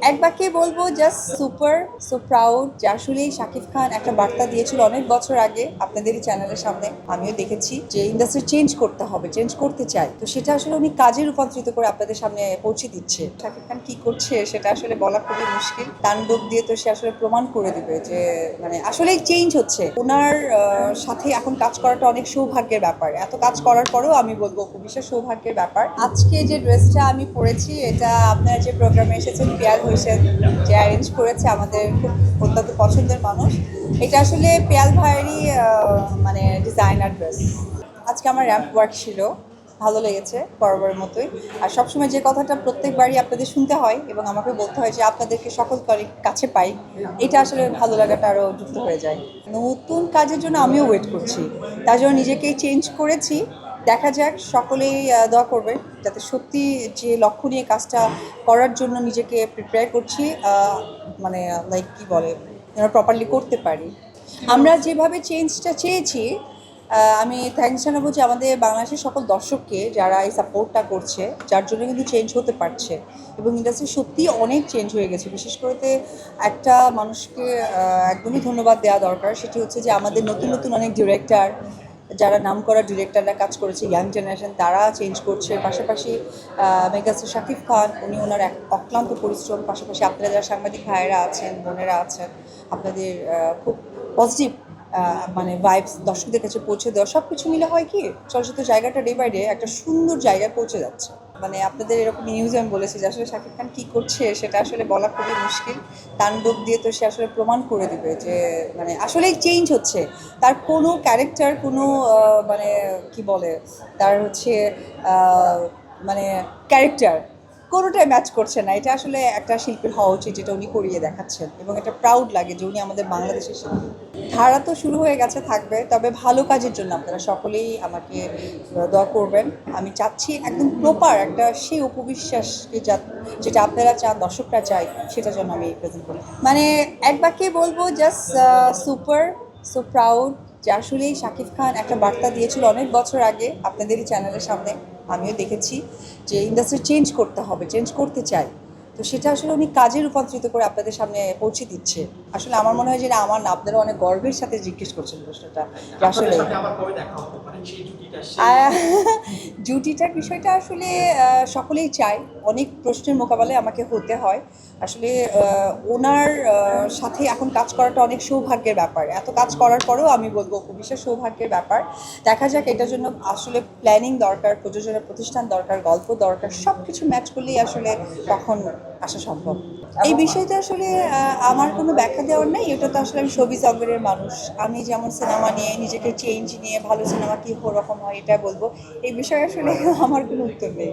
এক বাক্যে বলবো জাস্ট সুপার সো প্রাউড যে আসলেই শাকিব খান একটা বার্তা দিয়েছিল অনেক বছর আগে আপনাদেরই চ্যানেলের সামনে। আমিও দেখেছি যে ইন্ডাস্ট্রি চেঞ্জ করতে হবে, চেঞ্জ করতে চাই, তো সেটা আসলে উনি কাজে রূপান্তরিত করে আপনাদের সামনে পৌঁছে দিচ্ছে। শাকিব খান কি করছে সেটা আসলে বলা খুবই মুশকিল। তাণ্ডব দিয়ে তো সে আসলে প্রমাণ করে দিবে যে মানে আসলেই চেঞ্জ হচ্ছে। ওনার সাথে এখন কাজ করাটা অনেক সৌভাগ্যের ব্যাপার। এত কাজ করার পরেও আমি বলবো খুব বিশেষ সৌভাগ্যের ব্যাপার। আজকে যে ড্রেসটা আমি পরেছি এটা আপনারা যে প্রোগ্রামে এসেছেন পিয়াল হোসেন যে অ্যারেঞ্জ করেছে, আমাদের খুব অত্যন্ত পছন্দের মানুষ। এটা আসলে পিয়াল ভাইয়েরই মানে ডিজাইনার ড্রেস। আজকে আমার র্যাম্প ওয়ার্ক ছিল, ভালো লেগেছে বরাবরের মতোই। আর সবসময় যে কথাটা প্রত্যেকবারই আপনাদের শুনতে হয় এবং আমাকে বলতে হয় যে আপনাদেরকে সকল কাছে পাই, এটা আসলে ভালো লাগাটা আরও যুক্ত হয়ে যায়। নতুন কাজের জন্য আমিও ওয়েট করছি, তার জন্য নিজেকেই চেঞ্জ করেছি। দেখা যাক, সকলেই দোয়া করবে যাতে সত্যি যে লক্ষ্য নিয়ে কাজটা করার জন্য নিজেকে প্রিপেয়ার করছি, মানে লাইক কি বলে, প্রপারলি করতে পারি। আমরা যেভাবে চেঞ্জটা চেয়েছি, আমি থ্যাঙ্কস জানাবো যে আমাদের বাংলাদেশের সকল দর্শককে যারা এই সাপোর্টটা করছে, যার জন্য কিন্তু চেঞ্জ হতে পারছে এবং ইন্ডাস্ট্রি সত্যিই অনেক চেঞ্জ হয়ে গেছে। বিশেষ করে একটা মানুষকে একদমই ধন্যবাদ দেওয়া দরকার, সেটি হচ্ছে যে আমাদের নতুন নতুন অনেক ডিরেক্টর, যারা নামকরা ডিরেক্টররা কাজ করেছে, ইয়াং জেনারেশন তারা চেঞ্জ করছে। পাশাপাশি মেগাস্টার শাকিব খান, উনি ওনার এক অক্লান্ত পরিশ্রম, পাশাপাশি আপনারা যারা সাংবাদিক ভাইয়েরা আছেন, বোনেরা আছেন, আপনাদের খুব পজিটিভ মানে ভাইবস দর্শকদের কাছে পৌঁছে দেওয়া, সব কিছু মিলে হয় কি চলচ্চিত্র জায়গাটা ডে বাই ডে একটা সুন্দর জায়গায় পৌঁছে যাচ্ছে। মানে আপনাদের এরকম নিউজ আমি বলেছি যে আসলে শাকিব খান কী করছে সেটা আসলে বলা খুবই মুশকিল। তাণ্ডব দিয়ে তো সে আসলে প্রমাণ করে দিবে যে মানে আসলেই চেঞ্জ হচ্ছে। তার কোনো ক্যারেক্টার, কোনো মানে কি বলে, তার হচ্ছে মানে ক্যারেক্টার কোনোটাই ম্যাচ করছে না। এটা আসলে একটা শিল্পীর হওয়া উচিত, যেটা উনি করিয়ে দেখাচ্ছেন এবং এটা প্রাউড লাগে যে উনি আমাদের বাংলাদেশের শিল্পী। ধারা তো শুরু হয়ে গেছে, থাকবে, তবে ভালো কাজের জন্য আপনারা সকলেই আমাকে দোয়া করবেন। আমি চাচ্ছি একদম প্রপার একটা সেই উপবিশ্বাসকে যেটা আপনারা চান, দর্শকরা চাই, সেটা যেন আমি প্রেজেন্ট করি। মানে এক বাক্যে বলবো জাস্ট সুপার সো প্রাউড যে আসলেই শাকিব খান একটা বার্তা দিয়েছিল অনেক বছর আগে আপনাদেরই চ্যানেলের সামনে। আমিও দেখেছি যে ইন্ডাস্ট্রি চেঞ্জ করতে হবে, চেঞ্জ করতে চাই, তো সেটা আসলে উনি কাজে রূপান্তরিত করে আপনাদের সামনে পৌঁছে দিচ্ছে। আসলে আমার মনে হয় যে না, আমার না, আপনারা অনেক গর্বের সাথে জিজ্ঞেস করছেন প্রশ্নটা যে আসলে জুটিটার বিষয়টা আসলে সকলেই চায়। অনেক প্রশ্নের মোকাবেলায় আমাকে হতে হয়। আসলে ওনার সাথে এখন কাজ করাটা অনেক সৌভাগ্যের ব্যাপার। এত কাজ করার পরেও আমি বলবো খুব বিশেষ সৌভাগ্যের ব্যাপার। দেখা যাক, এটার জন্য আসলে প্ল্যানিং দরকার, প্রযোজনা প্রতিষ্ঠান দরকার, গল্প দরকার, সব কিছু ম্যাচ করলেই আসলে তখন আসা সম্ভব। এই বিষয়টা আসলে আমার কোনো ব্যাখ্যা দেওয়ার নেই। এটা তো আসলে আমি শোবিজ জগতের মানুষ। আমি যেমন সিনেমা নিয়ে, নিজেকে চেঞ্জ নিয়ে, ভালো সিনেমা কী রকম হয় এটা বলবো। এই বিষয়ে আসলে আমার কোনো উত্তর নেই।